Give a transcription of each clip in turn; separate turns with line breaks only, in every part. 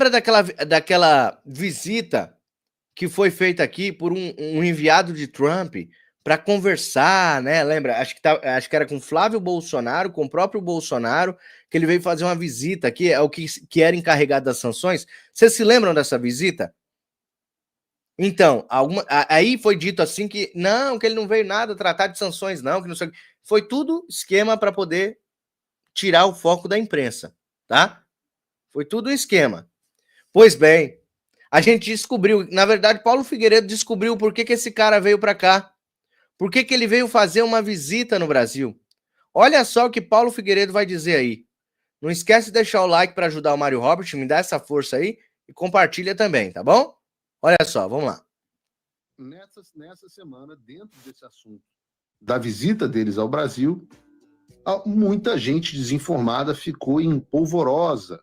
lembra daquela visita que foi feita aqui por um enviado de Trump para conversar, né? Lembra? Acho que era com Flávio Bolsonaro, com o próprio Bolsonaro, que ele veio fazer uma visita aqui, é o que era encarregado das sanções. Vocês se lembram dessa visita? Então, aí foi dito assim que ele não veio nada tratar de sanções, não, que não sei. Foi tudo esquema para poder tirar o foco da imprensa, tá? Foi tudo um esquema. Pois bem, a gente descobriu, na verdade, Paulo Figueiredo descobriu por que esse cara veio para cá. Por que ele veio fazer uma visita no Brasil. Olha só o que Paulo Figueiredo vai dizer aí. Não esquece de deixar o like para ajudar o Mário Robert, me dá essa força aí e compartilha também, tá bom? Olha só, vamos lá.
Nessa semana, dentro desse assunto da visita deles ao Brasil, muita gente desinformada ficou em polvorosa,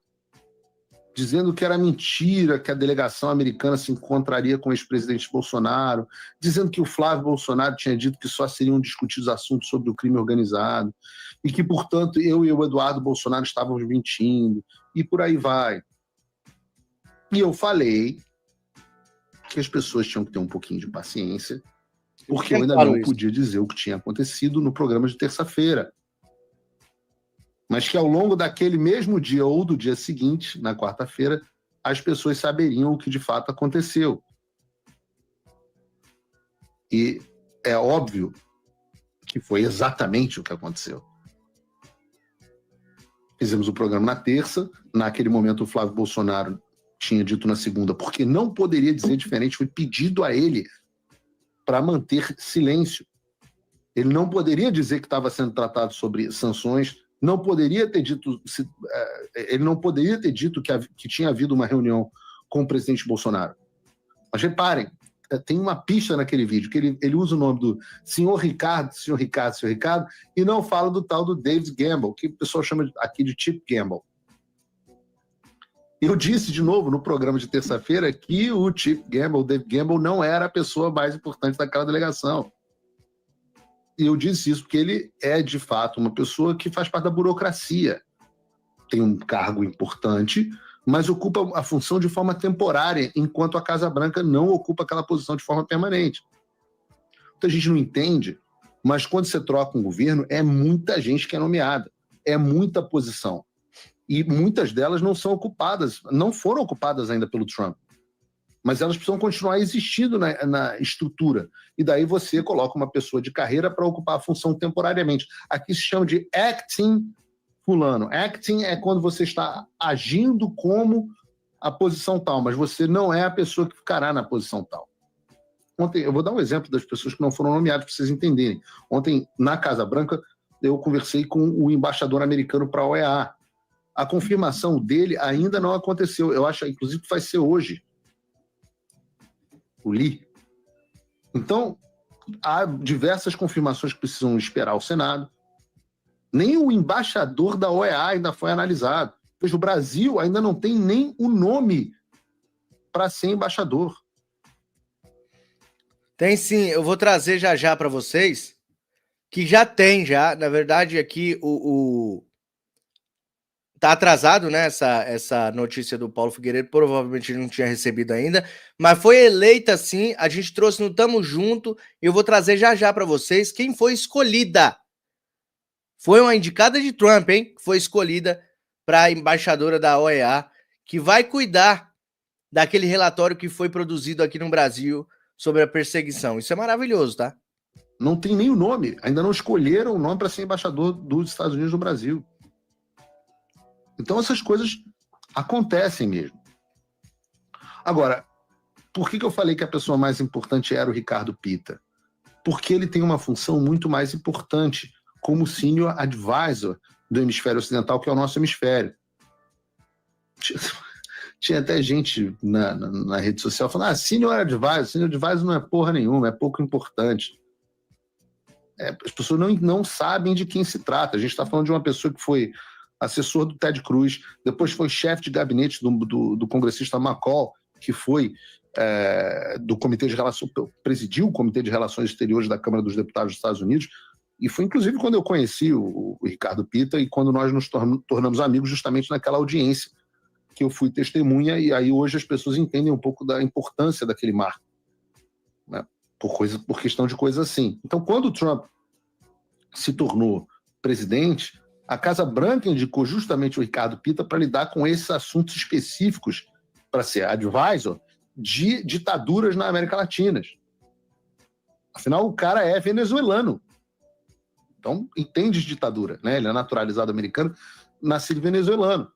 dizendo que era mentira que a delegação americana se encontraria com o ex-presidente Bolsonaro, dizendo que o Flávio Bolsonaro tinha dito que só seriam discutidos assuntos sobre o crime organizado, e que, portanto, eu e o Eduardo Bolsonaro estávamos mentindo, e por aí vai. E eu falei que as pessoas tinham que ter um pouquinho de paciência, porque eu ainda não podia dizer o que tinha acontecido no programa de terça-feira. Mas que ao longo daquele mesmo dia ou do dia seguinte, na quarta-feira, as pessoas saberiam o que de fato aconteceu. E é óbvio que foi exatamente o que aconteceu. Fizemos o programa na terça, naquele momento o Flávio Bolsonaro tinha dito na segunda, porque não poderia dizer diferente, foi pedido a ele para manter silêncio. Ele não poderia dizer que estava sendo tratado sobre sanções, não poderia ter dito, ele não poderia ter dito que tinha havido uma reunião com o presidente Bolsonaro. Mas reparem, tem uma pista naquele vídeo, que ele usa o nome do senhor Ricardo, e não fala do tal do David Gamble, que o pessoal chama aqui de Chip Gamble. Eu disse de novo no programa de terça-feira que o Chip Gamble, o David Gamble, não era a pessoa mais importante daquela delegação. E eu disse isso porque ele é, de fato, uma pessoa que faz parte da burocracia. Tem um cargo importante, mas ocupa a função de forma temporária, enquanto a Casa Branca não ocupa aquela posição de forma permanente. Muita gente não entende, mas quando você troca um governo, é muita gente que é nomeada, é muita posição. E muitas delas não são ocupadas, não foram ocupadas ainda pelo Trump. Mas elas precisam continuar existindo na estrutura. E daí você coloca uma pessoa de carreira para ocupar a função temporariamente. Aqui se chama de acting fulano. Acting é quando você está agindo como a posição tal, mas você não é a pessoa que ficará na posição tal. Ontem, eu vou dar um exemplo das pessoas que não foram nomeadas para vocês entenderem. Ontem, na Casa Branca, eu conversei com o embaixador americano para a OEA. A confirmação dele ainda não aconteceu. Eu acho, inclusive, que vai ser hoje. O Lee. Então, há diversas confirmações que precisam esperar o Senado. Nem o embaixador da OEA ainda foi analisado. Pois o Brasil ainda não tem nem o nome para ser embaixador.
Tem sim, eu vou trazer já para vocês, que já tem, na verdade, aqui tá atrasado, né, essa notícia do Paulo Figueiredo, provavelmente ele não tinha recebido ainda, mas foi eleita sim, a gente trouxe no Tamo Junto, e eu vou trazer já para vocês quem foi escolhida. Foi uma indicada de Trump, hein, que foi escolhida para a embaixadora da OEA, que vai cuidar daquele relatório que foi produzido aqui no Brasil sobre a perseguição. Isso é maravilhoso, tá?
Não tem nem o nome, ainda não escolheram o nome para ser embaixador dos Estados Unidos no Brasil. Então essas coisas acontecem mesmo. Agora, por que eu falei que a pessoa mais importante era o Ricardo Pita? Porque ele tem uma função muito mais importante como senior advisor do hemisfério ocidental, que é o nosso hemisfério. Tinha até gente na rede social falando, senior advisor não é porra nenhuma, é pouco importante. As pessoas não sabem de quem se trata. A gente está falando de uma pessoa que foi assessor do Ted Cruz, depois foi chefe de gabinete do congressista McCall, que foi do Comitê de Relações, presidiu o Comitê de Relações Exteriores da Câmara dos Deputados dos Estados Unidos, e foi inclusive quando eu conheci o Ricardo Pita e quando nós nos tornamos amigos justamente naquela audiência que eu fui testemunha, e aí hoje as pessoas entendem um pouco da importância daquele marco, né? Por questão de coisa assim. Então, quando o Trump se tornou presidente, a Casa Branca indicou justamente o Ricardo Pitta para lidar com esses assuntos específicos, para ser advisor de ditaduras na América Latina. Afinal, o cara é venezuelano. Então, entende de ditadura, né? Ele é naturalizado americano, nascido venezuelano.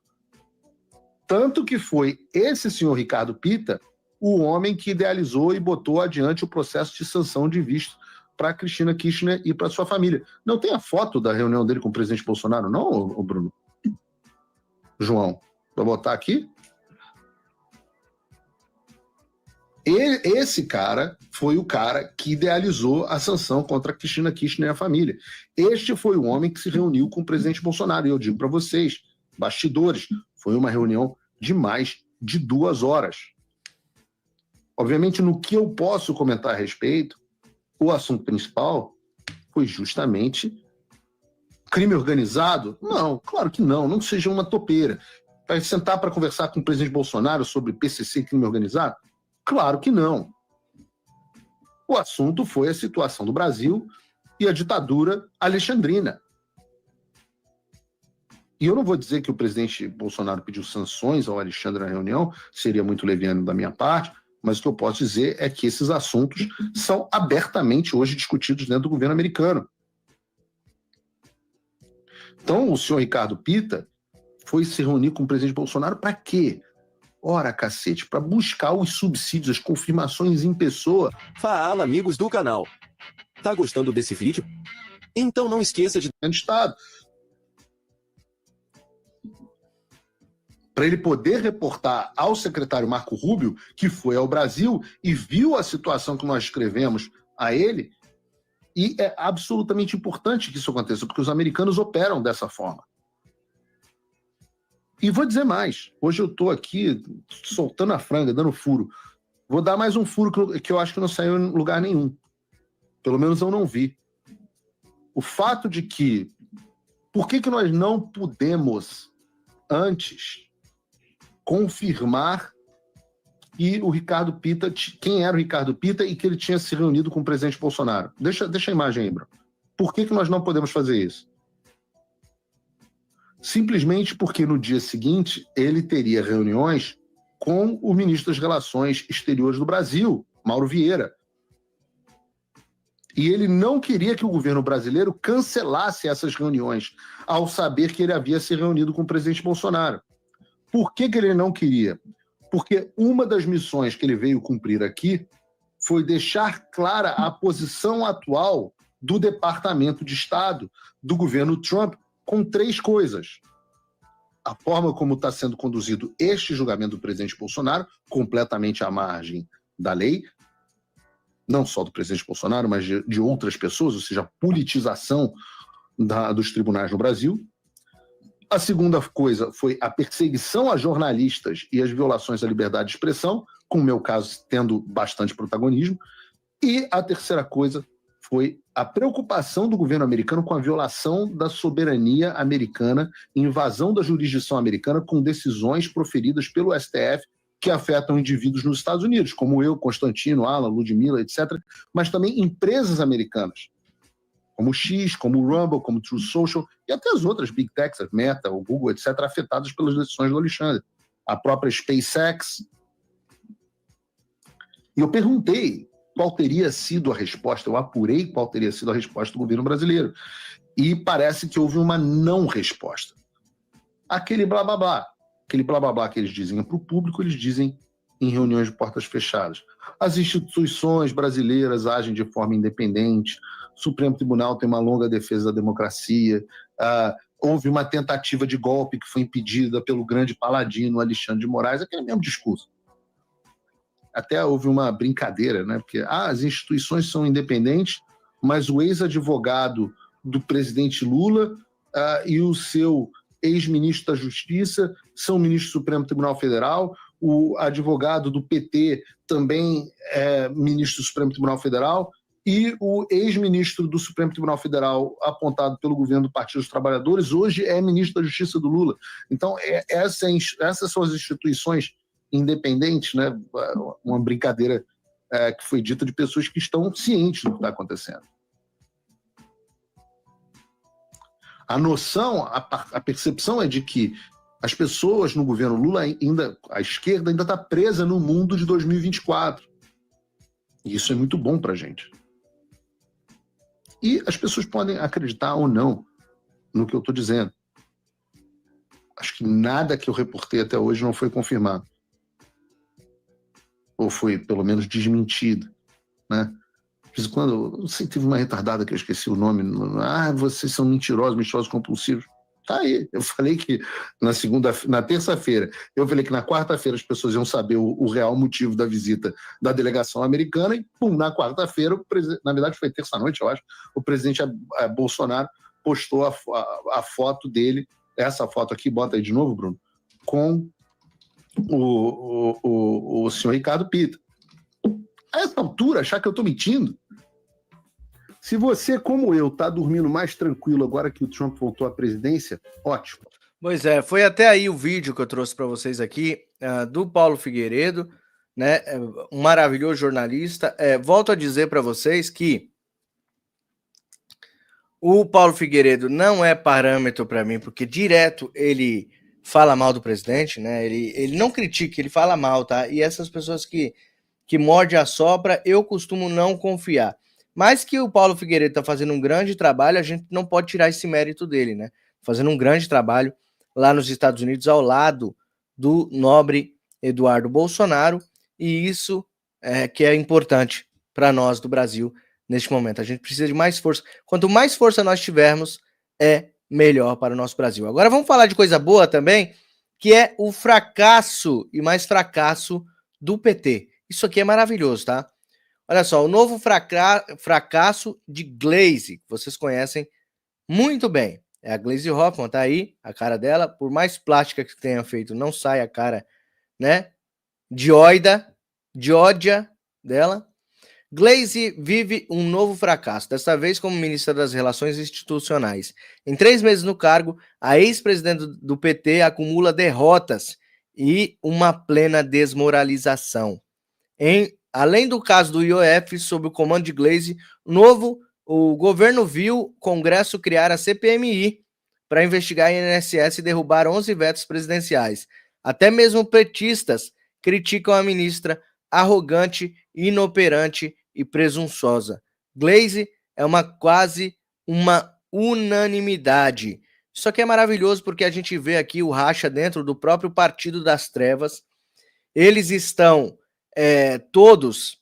Tanto que foi esse senhor Ricardo Pitta o homem que idealizou e botou adiante o processo de sanção de visto para Cristina Kirchner e para sua família. Não tem a foto da reunião dele com o presidente Bolsonaro, não, ô Bruno? João, vou botar aqui. Esse cara foi o cara que idealizou a sanção contra a Cristina Kirchner e a família. Este foi o homem que se reuniu com o presidente Bolsonaro. E eu digo para vocês, bastidores, foi uma reunião de mais de 2 horas. Obviamente, no que eu posso comentar a respeito, o assunto principal foi justamente crime organizado? Não, claro que não. Não seja uma topeira. Vai sentar para conversar com o presidente Bolsonaro sobre PCC e crime organizado? Claro que não. O assunto foi a situação do Brasil e a ditadura alexandrina. E eu não vou dizer que o presidente Bolsonaro pediu sanções ao Alexandre na reunião, seria muito leviano da minha parte, mas o que eu posso dizer é que esses assuntos são abertamente hoje discutidos dentro do governo americano. Então, o senhor Ricardo Pitta foi se reunir com o presidente Bolsonaro para quê? Ora, cacete, para buscar os subsídios, as confirmações em pessoa.
Fala, amigos do canal. Tá gostando desse vídeo? Então não esqueça de...
Estado. Para ele poder reportar ao secretário Marco Rubio, que foi ao Brasil e viu a situação que nós escrevemos a ele, e é absolutamente importante que isso aconteça, porque os americanos operam dessa forma. E vou dizer mais, hoje eu estou aqui soltando a franga, dando furo. Vou dar mais um furo que eu acho que não saiu em lugar nenhum. Pelo menos eu não vi. O fato de que... Por que nós não pudemos, antes, confirmar que o Ricardo Pitta, quem era o Ricardo Pitta e que ele tinha se reunido com o presidente Bolsonaro? Deixa a imagem aí, Bruno. Por que nós não podemos fazer isso? Simplesmente porque no dia seguinte ele teria reuniões com o ministro das Relações Exteriores do Brasil, Mauro Vieira. E ele não queria que o governo brasileiro cancelasse essas reuniões, ao saber que ele havia se reunido com o presidente Bolsonaro. Por que ele não queria? Porque uma das missões que ele veio cumprir aqui foi deixar clara a posição atual do Departamento de Estado do governo Trump com 3 coisas. A forma como está sendo conduzido este julgamento do presidente Bolsonaro, completamente à margem da lei, não só do presidente Bolsonaro, mas de outras pessoas, ou seja, a politização dos tribunais no Brasil. A segunda coisa foi a perseguição a jornalistas e as violações à liberdade de expressão, com o meu caso tendo bastante protagonismo. E a terceira coisa foi a preocupação do governo americano com a violação da soberania americana, invasão da jurisdição americana com decisões proferidas pelo STF que afetam indivíduos nos Estados Unidos, como eu, Constantino, Alan, Ludmilla, etc., mas também empresas americanas, como o X, como o Rumble, como o True Social, e até as outras Big Techs, a Meta, o Google, etc., afetadas pelas decisões do Alexandre. A própria SpaceX. E eu perguntei qual teria sido a resposta, eu apurei qual teria sido a resposta do governo brasileiro. E parece que houve uma não resposta. Aquele blá blá blá. Aquele blá blá blá que eles dizem para o público, eles dizem em reuniões de portas fechadas. As instituições brasileiras agem de forma independente, o Supremo Tribunal tem uma longa defesa da democracia, houve uma tentativa de golpe que foi impedida pelo grande paladino Alexandre de Moraes, aquele mesmo discurso. Até houve uma brincadeira, né? Porque as instituições são independentes, mas o ex-advogado do presidente Lula e o seu ex-ministro da Justiça são ministro do Supremo Tribunal Federal, o advogado do PT também é ministro do Supremo Tribunal Federal, e o ex-ministro do Supremo Tribunal Federal, apontado pelo governo do Partido dos Trabalhadores, hoje é ministro da Justiça do Lula. Então, essas são as instituições independentes, né? Uma brincadeira que foi dita de pessoas que estão cientes do que está acontecendo. A noção, a percepção é de que as pessoas no governo Lula, a esquerda ainda está presa no mundo de 2024. E isso é muito bom para a gente. E as pessoas podem acreditar ou não no que eu estou dizendo. Acho que nada que eu reportei até hoje não foi confirmado. Ou foi, pelo menos, desmentido, né? De vez em quando, não sei, teve uma retardada que eu esqueci o nome. Vocês são mentirosos compulsivos. Tá aí. Eu falei que na terça-feira, eu falei que na quarta-feira as pessoas iam saber o real motivo da visita da delegação americana e, pum, na quarta-feira, na verdade foi terça-noite, eu acho, o presidente Bolsonaro postou a foto dele, essa foto aqui, bota aí de novo, Bruno, com o senhor Ricardo Pita. A essa altura, achar que eu estou mentindo? Se você, como eu, está dormindo mais tranquilo agora que o Trump voltou à presidência, ótimo.
Pois é, foi até aí o vídeo que eu trouxe para vocês aqui, do Paulo Figueiredo, né? Um maravilhoso jornalista. Volto a dizer para vocês que o Paulo Figueiredo não é parâmetro para mim, porque direto ele fala mal do presidente, né? Ele não critica, ele fala mal, tá? E essas pessoas que morde a sopra, eu costumo não confiar. Mas que o Paulo Figueiredo está fazendo um grande trabalho, a gente não pode tirar esse mérito dele, né? Fazendo um grande trabalho lá nos Estados Unidos, ao lado do nobre Eduardo Bolsonaro, e isso que é importante para nós do Brasil neste momento. A gente precisa de mais força. Quanto mais força nós tivermos, melhor para o nosso Brasil. Agora vamos falar de coisa boa também, que é o fracasso e mais fracasso do PT. Isso aqui é maravilhoso, tá? Olha só, o novo fracasso de Glaze, que vocês conhecem muito bem. É a Glaze Hoffman, tá aí, a cara dela. Por mais plástica que tenha feito, não sai a cara, né? Diódia dela. Glaze vive um novo fracasso, dessa vez como ministra das Relações Institucionais. Em 3 meses no cargo, a ex-presidente do PT acumula derrotas e uma plena desmoralização. Além do caso do IOF, sob o comando de Glaze, o governo viu o Congresso criar a CPMI para investigar a INSS e derrubar 11 vetos presidenciais. Até mesmo petistas criticam a ministra arrogante, inoperante e presunçosa. Glaze é quase uma unanimidade. Isso aqui é maravilhoso porque a gente vê aqui o racha dentro do próprio Partido das Trevas. Eles estão todos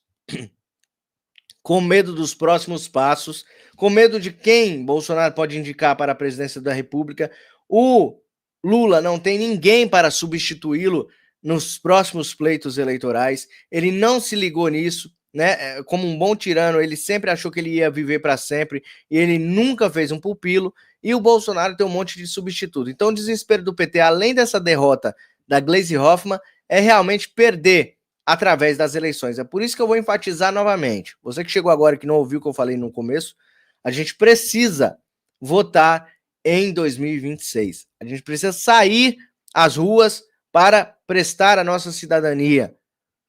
com medo dos próximos passos, com medo de quem Bolsonaro pode indicar para a presidência da República. O Lula não tem ninguém para substituí-lo nos próximos pleitos eleitorais. Ele não se ligou nisso, né? Como um bom tirano, ele sempre achou que ele ia viver para sempre e ele nunca fez um pupilo. E o Bolsonaro tem um monte de substituto. Então, o desespero do PT, além dessa derrota da Glaze Hoffman, é realmente perder através das eleições. É por isso que eu vou enfatizar novamente. Você que chegou agora e que não ouviu o que eu falei no começo, a gente precisa votar em 2026. A gente precisa sair às ruas para prestar a nossa cidadania,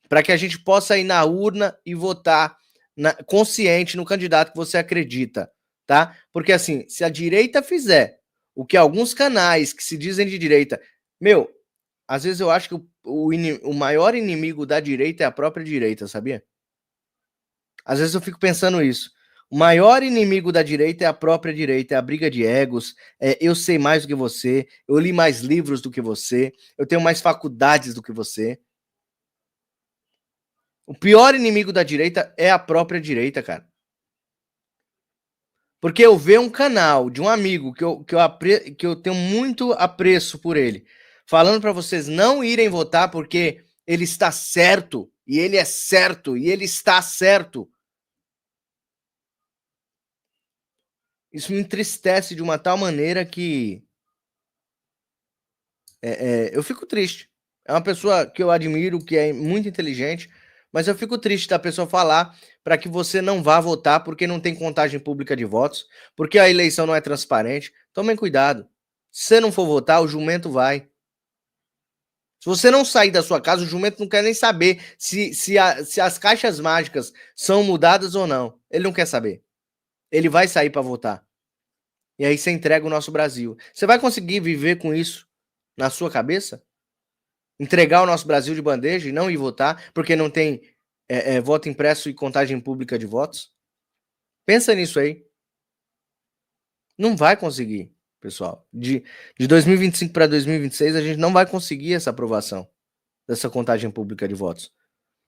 para que a gente possa ir na urna e votar consciente no candidato que você acredita, tá? Porque assim, se a direita fizer o que alguns canais que se dizem de direita, às vezes eu acho que o maior inimigo da direita é a própria direita, sabia? Às vezes eu fico pensando isso. O maior inimigo da direita é a própria direita, é a briga de egos, eu sei mais do que você, eu li mais livros do que você, eu tenho mais faculdades do que você. O pior inimigo da direita é a própria direita, cara. Porque eu vejo um canal de um amigo que eu tenho muito apreço por ele, falando para vocês não irem votar porque ele está certo, e ele é certo, e ele está certo. Isso me entristece de uma tal maneira que eu fico triste. É uma pessoa que eu admiro, que é muito inteligente, Mas eu fico triste da pessoa falar para que você não vá votar porque não tem contagem pública de votos, porque a eleição não é transparente. Tomem cuidado. Se você não for votar, o jumento vai. Se você não sair da sua casa, o jumento não quer nem saber se as caixas mágicas são mudadas ou não. Ele não quer saber. Ele vai sair para votar. E aí você entrega o nosso Brasil. Você vai conseguir viver com isso na sua cabeça? Entregar o nosso Brasil de bandeja e não ir votar porque não tem voto impresso e contagem pública de votos? Pensa nisso aí. Não vai conseguir, pessoal. De 2025 para 2026, a gente não vai conseguir essa aprovação dessa contagem pública de votos.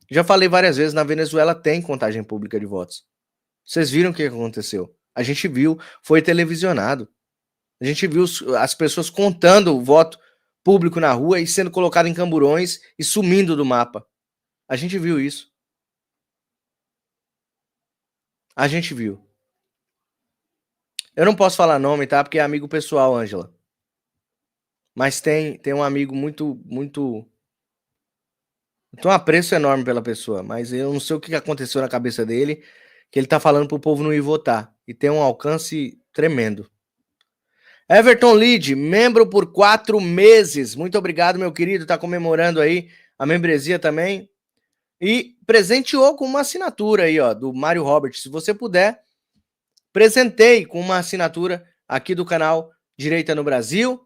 Já falei várias vezes, na Venezuela tem contagem pública de votos. Vocês viram o que aconteceu? A gente viu, foi televisionado. A gente viu as pessoas contando o voto público na rua e sendo colocado em camburões e sumindo do mapa. A gente viu isso. A gente viu. Eu não posso falar nome, tá? Porque é amigo pessoal, Ângela. Mas tem um amigo muito... Eu tenho um apreço enorme pela pessoa, mas eu não sei o que aconteceu na cabeça dele, que ele tá falando pro povo não ir votar. E tem um alcance tremendo. Everton Lide, membro por 4 meses. Muito obrigado, meu querido. Tá comemorando aí a membresia também. E presenteou com uma assinatura aí, ó, do Mário Robert. Se você puder, presentei com uma assinatura aqui do canal Direita no Brasil.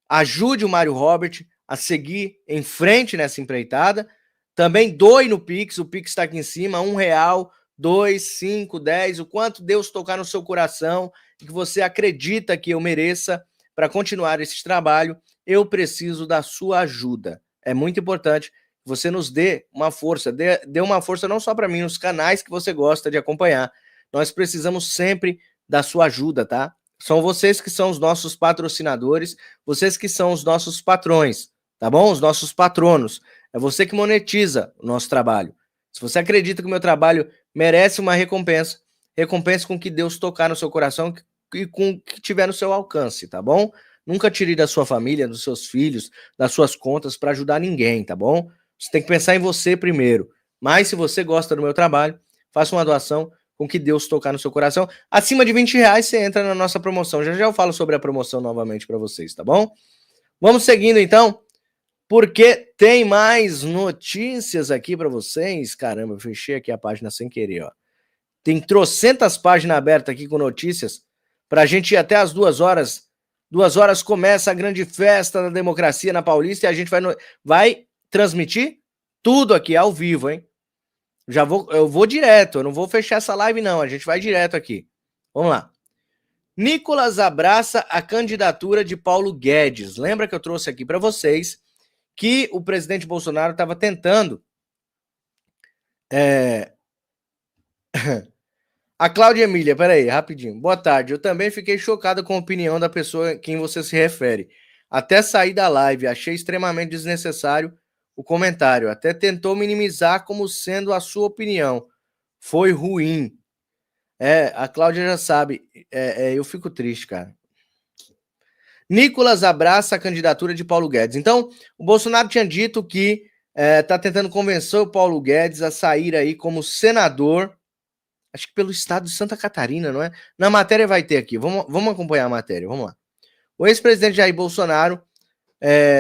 Ajude o Mário Robert a seguir em frente nessa empreitada. Também doe no Pix, o Pix está aqui em cima, R$1, 2, 5, 10, o quanto Deus tocar no seu coração e que você acredita que eu mereça para continuar esse trabalho, eu preciso da sua ajuda. É muito importante que você nos dê uma força, dê uma força não só para mim, nos canais que você gosta de acompanhar. Nós precisamos sempre da sua ajuda, tá? São vocês que são os nossos patrocinadores, vocês que são os nossos patrões, tá bom? Os nossos patronos. É você que monetiza o nosso trabalho. Se você acredita que o meu trabalho merece uma recompensa, recompense com que Deus tocar no seu coração e com o que tiver no seu alcance, tá bom? Nunca tire da sua família, dos seus filhos, das suas contas para ajudar ninguém, tá bom? Você tem que pensar em você primeiro. Mas se você gosta do meu trabalho, faça uma doação com que Deus tocar no seu coração. Acima de R$20 você entra na nossa promoção. Já eu falo sobre a promoção novamente para vocês, tá bom? Vamos seguindo então, porque tem mais notícias aqui para vocês. Caramba, eu fechei aqui a página sem querer, ó. Tem trocentas páginas abertas aqui com notícias pra gente ir até as 2 horas. 2 horas começa a grande festa da democracia na Paulista e a gente vai transmitir tudo aqui ao vivo, hein? Eu vou direto, eu não vou fechar essa live não, a gente vai direto aqui. Vamos lá. Nicolas abraça a candidatura de Paulo Guedes. Lembra que eu trouxe aqui para vocês que o presidente Bolsonaro estava tentando... A Cláudia Emília, peraí, rapidinho. Boa tarde, eu também fiquei chocado com a opinião da pessoa a quem você se refere. Até sair da live, achei extremamente desnecessário o comentário. Até tentou minimizar como sendo a sua opinião. Foi ruim. A Cláudia já sabe. Eu fico triste, cara. Nicolas abraça a candidatura de Paulo Guedes. Então, o Bolsonaro tinha dito que tá tentando convencer o Paulo Guedes a sair aí como senador, acho que pelo estado de Santa Catarina, não é? Na matéria vai ter aqui. Vamos acompanhar a matéria, vamos lá. O ex-presidente Jair Bolsonaro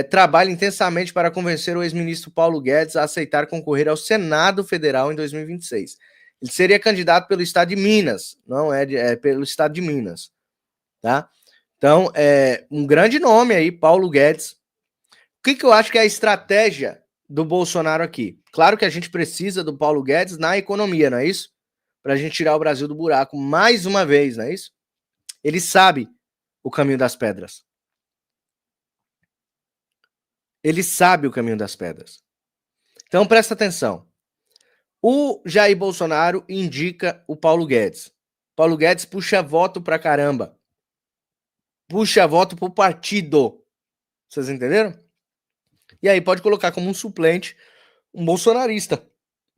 trabalha intensamente para convencer o ex-ministro Paulo Guedes a aceitar concorrer ao Senado Federal em 2026. Ele seria candidato pelo estado de Minas, não pelo estado de Minas, tá? Então, um grande nome aí, Paulo Guedes. O que eu acho que é a estratégia do Bolsonaro aqui? Claro que a gente precisa do Paulo Guedes na economia, não é isso? Para a gente tirar o Brasil do buraco mais uma vez, não é isso? Ele sabe o caminho das pedras. Ele sabe o caminho das pedras. Então presta atenção. O Jair Bolsonaro indica o Paulo Guedes. Paulo Guedes puxa voto pra caramba. Puxa voto pro partido. Vocês entenderam? E aí pode colocar como um suplente um bolsonarista.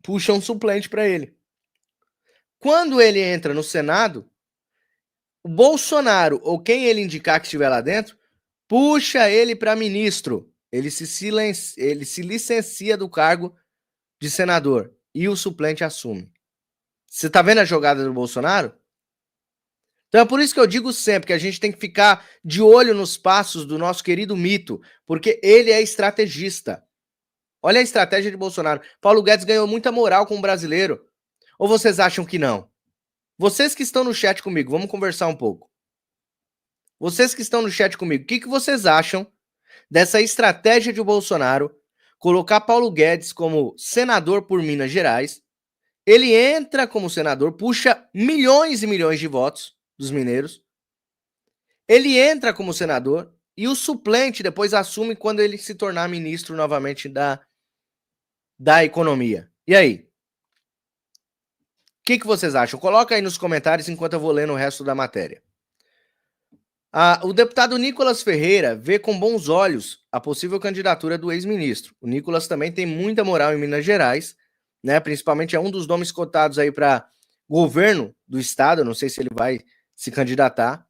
Puxa um suplente para ele. Quando ele entra no Senado, o Bolsonaro, ou quem ele indicar que estiver lá dentro, puxa ele para ministro. Ele se licencia do cargo de senador. e o suplente assume. Você tá vendo a jogada do Bolsonaro? Então é por isso que eu digo sempre que a gente tem que ficar de olho nos passos do nosso querido mito, porque ele é estrategista. Olha a estratégia de Bolsonaro. Paulo Guedes ganhou muita moral com o brasileiro. Ou vocês acham que não? Vocês que estão no chat comigo, vamos conversar um pouco. Vocês que estão no chat comigo, o que vocês acham dessa estratégia de Bolsonaro colocar Paulo Guedes como senador por Minas Gerais? Ele entra como senador, puxa milhões e milhões de votos dos mineiros. Ele entra como senador e o suplente depois assume quando ele se tornar ministro novamente da economia. E aí? O que vocês acham? Coloca aí nos comentários enquanto eu vou lendo o resto da matéria. O deputado Nicolas Ferreira vê com bons olhos a possível candidatura do ex-ministro. O Nicolas também tem muita moral em Minas Gerais, né? Principalmente é um dos nomes cotados aí para governo do estado. Não sei se ele vai se candidatar.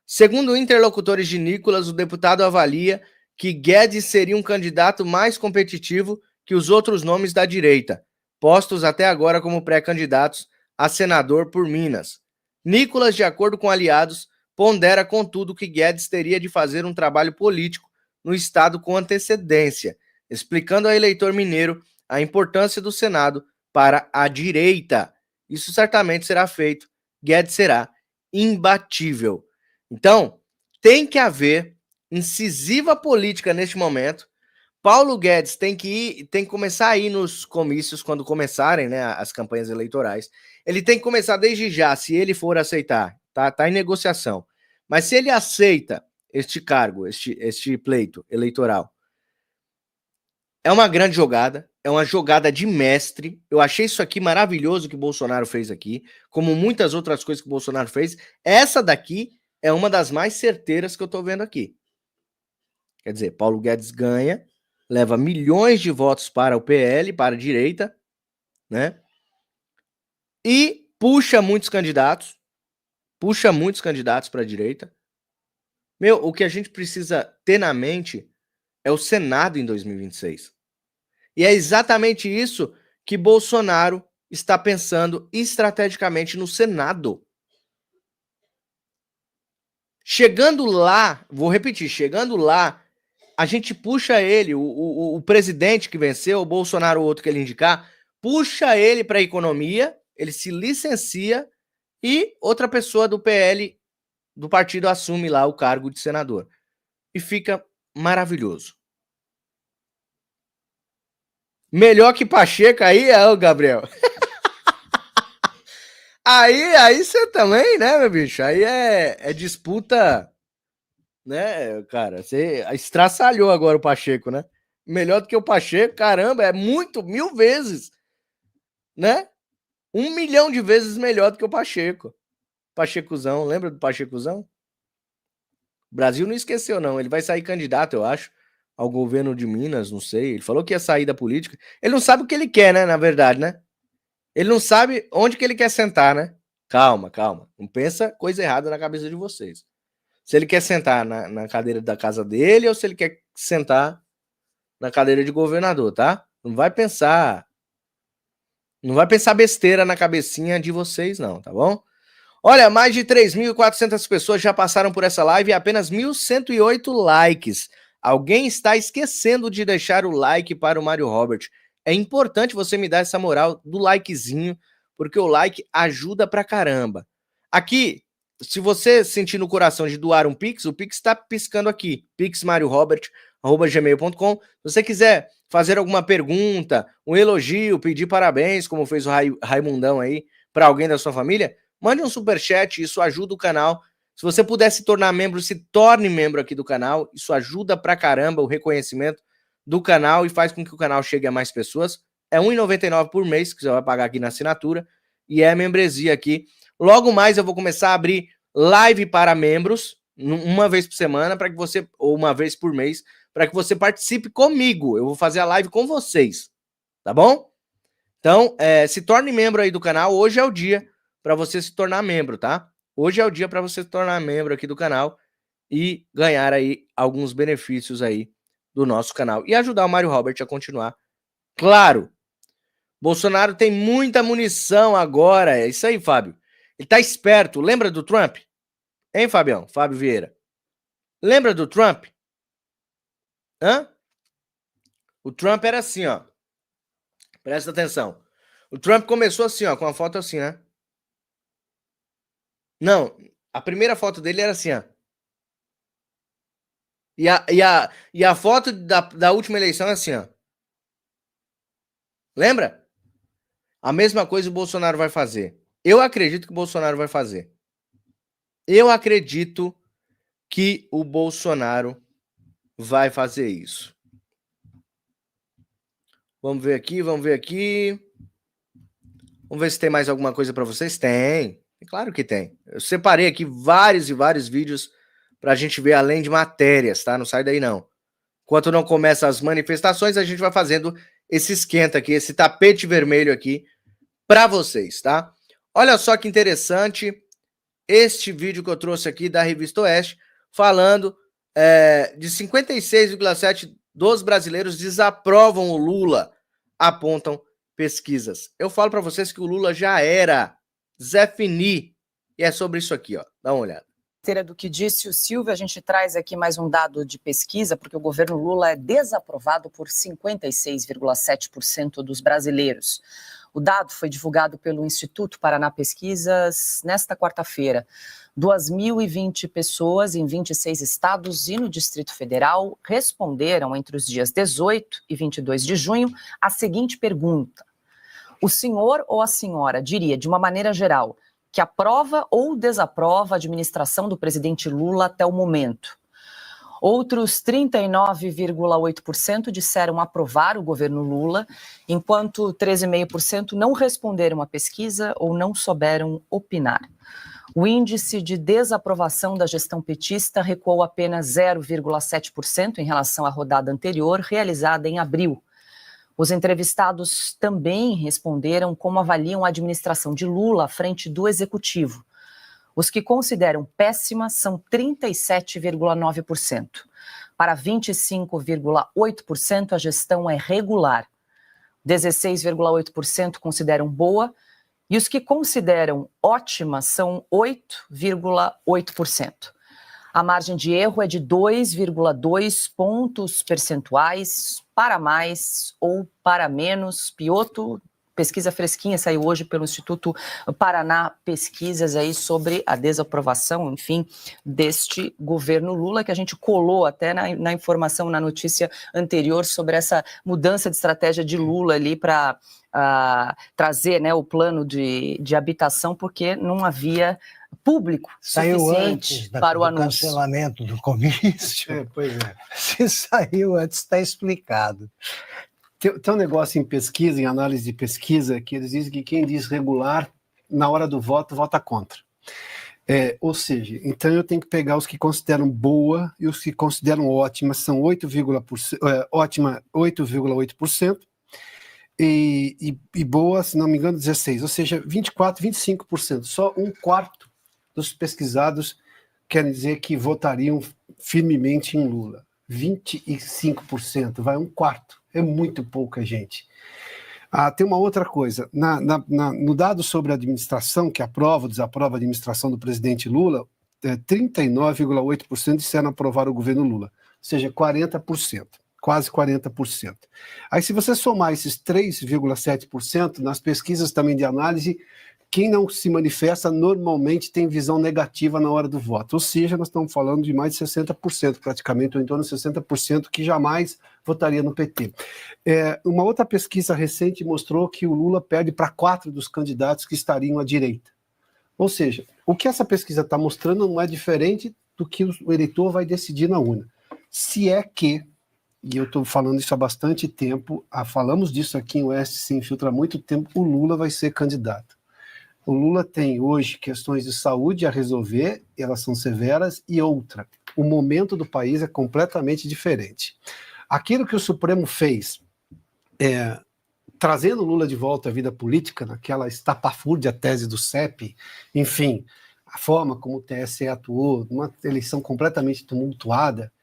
Segundo interlocutores de Nicolas, o deputado avalia que Guedes seria um candidato mais competitivo que os outros nomes da direita, postos até agora como pré-candidatos a senador por Minas. Nicolas, de acordo com aliados, pondera, contudo, que Guedes teria de fazer um trabalho político no estado com antecedência, explicando ao eleitor mineiro a importância do Senado para a direita. Isso certamente será feito. Guedes será imbatível. Então, tem que haver incisiva política neste momento. Paulo Guedes tem que começar a ir nos comícios quando começarem, né, as campanhas eleitorais. Ele tem que começar desde já, se ele for aceitar. Tá em negociação. Mas se ele aceita este cargo, este pleito eleitoral, é uma grande jogada, é uma jogada de mestre. Eu achei isso aqui maravilhoso que o Bolsonaro fez aqui, como muitas outras coisas que o Bolsonaro fez. Essa daqui é uma das mais certeiras que eu tô vendo aqui. Quer dizer, Paulo Guedes ganha, leva milhões de votos para o PL, para a direita, né? E puxa muitos candidatos para a direita. Meu, o que a gente precisa ter na mente é o Senado em 2026. E é exatamente isso que Bolsonaro está pensando estrategicamente no Senado. Chegando lá, vou repetir, chegando lá, a gente puxa ele, o presidente que venceu, o Bolsonaro, o outro que ele indicar, puxa ele para a economia, ele se licencia e outra pessoa do PL, do partido, assume lá o cargo de senador. E fica maravilhoso. Melhor que Pacheco aí é o Gabriel. Aí você também, né, meu bicho? Aí é disputa, né, cara? Você estraçalhou agora o Pacheco, né? Melhor do que o Pacheco, caramba, é muito, 1000 vezes, né? 1 milhão de vezes melhor do que o Pacheco. Pachecozão, lembra do Pachecozão? O Brasil não esqueceu, não. Ele vai sair candidato, eu acho, ao governo de Minas, não sei. Ele falou que ia sair da política. Ele não sabe o que ele quer, né, na verdade, né? Ele não sabe onde que ele quer sentar, né? Calma. Não pensa coisa errada na cabeça de vocês. Se ele quer sentar na cadeira da casa dele ou se ele quer sentar na cadeira de governador, tá? Não vai pensar besteira na cabecinha de vocês, não, tá bom? Olha, mais de 3.400 pessoas já passaram por essa live e apenas 1.108 likes. Alguém está esquecendo de deixar o like para o Mário Robert. É importante você me dar essa moral do likezinho, porque o like ajuda pra caramba. Aqui, se você sentir no coração de doar um Pix, o Pix está piscando aqui, pixmariorobert@gmail.com. Se você quiser fazer alguma pergunta, um elogio, pedir parabéns, como fez o Raimundão aí, para alguém da sua família, mande um superchat, isso ajuda o canal. Se você puder se tornar membro, se torne membro aqui do canal. Isso ajuda pra caramba o reconhecimento do canal e faz com que o canal chegue a mais pessoas. É R$ 1,99 por mês que você vai pagar aqui na assinatura. E é a membresia aqui. Logo mais eu vou começar a abrir live para membros, uma vez por semana, para que você, ou uma vez por mês, para que você participe comigo. Eu vou fazer a live com vocês. Tá bom? Então, se torne membro aí do canal. Hoje é o dia para você se tornar membro, tá? Hoje é o dia para você se tornar membro aqui do canal e ganhar aí alguns benefícios aí do nosso canal e ajudar o Mário Robert a continuar. Claro, Bolsonaro tem muita munição agora. É isso aí, Fábio. Ele tá esperto. Lembra do Trump? Hein, Fabião? Fábio Vieira. Lembra do Trump? Hã? O Trump era assim, ó. Presta atenção. O Trump começou assim, ó, com a foto assim, né? Não, a primeira foto dele era assim, ó. E a foto da última eleição é assim, ó. Lembra? A mesma coisa o Bolsonaro vai fazer. Eu acredito que o Bolsonaro vai fazer. Eu acredito que o Bolsonaro vai fazer isso. Vamos ver aqui, vamos ver aqui. Vamos ver se tem mais alguma coisa para vocês. Tem. Claro que tem. Eu separei aqui vários e vários vídeos para a gente ver além de matérias, tá? Não sai daí não. Enquanto não começam as manifestações, a gente vai fazendo esse esquenta aqui, esse tapete vermelho aqui para vocês, tá? Olha só que interessante este vídeo que eu trouxe aqui da Revista Oeste, falando de 56,7% dos brasileiros desaprovam o Lula, apontam pesquisas. Eu falo para vocês que o Lula já era Zé Fini, e é sobre isso aqui, ó. Dá uma olhada.
Do que disse o Silvio, a gente traz aqui mais um dado de pesquisa, porque o governo Lula é desaprovado por 56,7% dos brasileiros. O dado foi divulgado pelo Instituto Paraná Pesquisas nesta quarta-feira. 2.020 pessoas em 26 estados e no Distrito Federal responderam entre os dias 18 e 22 de junho a seguinte pergunta: o senhor ou a senhora diria, de uma maneira geral, que aprova ou desaprova a administração do presidente Lula até o momento? Outros 39,8% disseram aprovar o governo Lula, enquanto 13,5% não responderam à pesquisa ou não souberam opinar. O índice de desaprovação da gestão petista recuou apenas 0,7% em relação à rodada anterior, realizada em abril. Os entrevistados também responderam como avaliam a administração de Lula à frente do executivo. Os que consideram péssima são 37,9%. Para 25,8%, a gestão é regular. 16,8% consideram boa. E os que consideram ótima são 8,8%. A margem de erro é de 2,2 pontos percentuais para mais ou para menos. Piotto, pesquisa fresquinha, saiu hoje pelo Instituto Paraná Pesquisas aí sobre a desaprovação, enfim, deste governo Lula, que a gente colou até na informação, na notícia anterior, sobre essa mudança de estratégia de Lula ali para trazer, né, o plano de habitação, porque não havia público suficiente para o anúncio.
Cancelamento do comício.
Pois é.
Se saiu antes, está explicado.
Tem um negócio em pesquisa, em análise de pesquisa, que eles dizem que quem diz regular, na hora do voto, vota contra. Ou seja, então eu tenho que pegar os que consideram boa e os que consideram ótima, são 8,8%, e boa, se não me engano, 16%, ou seja, 24%, 25%. Só um quarto dos pesquisados querem dizer que votariam firmemente em Lula. 25%, vai um quarto. É muito pouca gente. Tem uma outra coisa. No dado sobre a administração, que aprova ou desaprova a administração do presidente Lula, 39,8% disseram aprovar o governo Lula. Ou seja, 40%. Quase 40%. Aí, se você somar esses 3,7%, nas pesquisas também de análise, quem não se manifesta normalmente tem visão negativa na hora do voto. Ou seja, nós estamos falando de mais de 60%, praticamente, ou em torno de 60% que jamais votaria no PT. Uma outra pesquisa recente mostrou que o Lula perde para 4 dos candidatos que estariam à direita. Ou seja, o que essa pesquisa está mostrando não é diferente do que o eleitor vai decidir na urna. Se é que, e eu estou falando isso há bastante tempo, falamos disso aqui em Oeste Sem Filtro há muito tempo, o Lula vai ser candidato. O Lula tem hoje questões de saúde a resolver, elas são severas, e outra, o momento do país é completamente diferente. Aquilo que o Supremo fez, trazendo o Lula de volta à vida política, naquela estapafúrdia tese do CEP, enfim, a forma como o TSE atuou, numa eleição completamente tumultuada,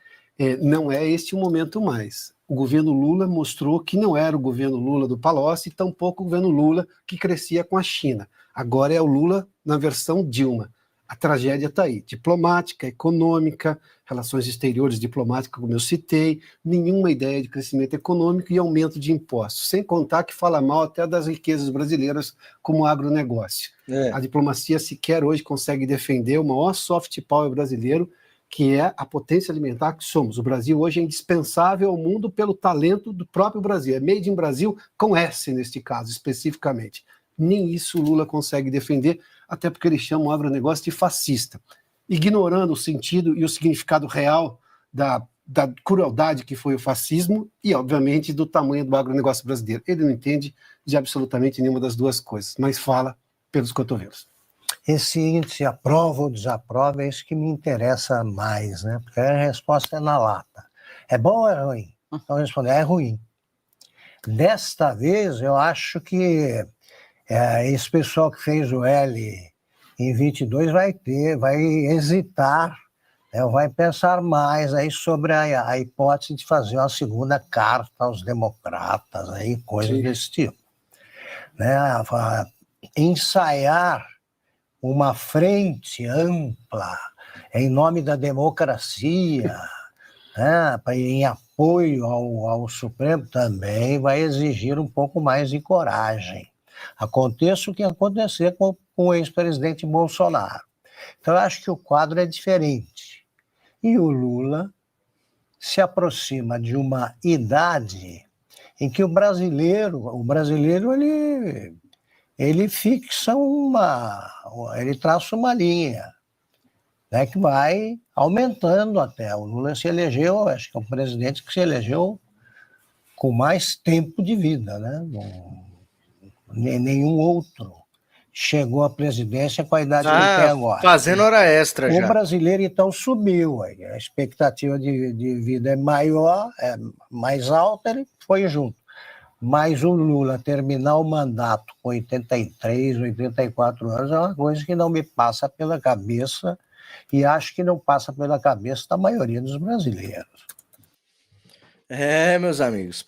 não é este o momento mais. o governo Lula mostrou que não era o governo Lula do Palocci, tampouco o governo Lula que crescia com a China. Agora é o Lula na versão Dilma. A tragédia está aí, diplomática, econômica, relações exteriores diplomáticas, como eu citei, nenhuma ideia de crescimento econômico e aumento de impostos, sem contar que fala mal até das riquezas brasileiras como agronegócio. A diplomacia sequer hoje consegue defender o maior soft power brasileiro, que é a potência alimentar que somos. O Brasil hoje é indispensável ao mundo pelo talento do próprio Brasil. É made in Brasil com S, neste caso, especificamente. Nem isso o Lula consegue defender, até porque ele chama o agronegócio de fascista, ignorando o sentido e o significado real da crueldade que foi o fascismo e, obviamente, do tamanho do agronegócio brasileiro. Ele não entende de absolutamente nenhuma das duas coisas, mas fala pelos cotovelos.
Esse índice aprova ou desaprova é isso que me interessa mais, né? Porque a resposta é na lata. É bom ou é ruim? Então, responder, é ruim. Desta vez, eu acho que esse pessoal que fez o L em 22 vai hesitar, né, vai pensar mais aí sobre a hipótese de fazer uma segunda carta aos democratas, aí, coisas desse tipo. Né, ensaiar uma frente ampla em nome da democracia, né, em apoio ao Supremo, também vai exigir um pouco mais de coragem. Aconteça o que acontecer com o ex-presidente Bolsonaro. Então, eu acho que o quadro é diferente. E o Lula se aproxima de uma idade em que o brasileiro ele fixa ele traça uma linha, né, que vai aumentando até. O Lula se elegeu, acho que é um presidente que se elegeu com mais tempo de vida, né? Nenhum outro chegou à presidência com a idade que ele tem agora.
Fazendo hora extra já.
O brasileiro, então, subiu. A expectativa de vida é maior, é mais alta, ele foi junto. Mas o Lula terminar o mandato com 83, 84 anos é uma coisa que não me passa pela cabeça e acho que não passa pela cabeça da maioria dos brasileiros.
Meus amigos.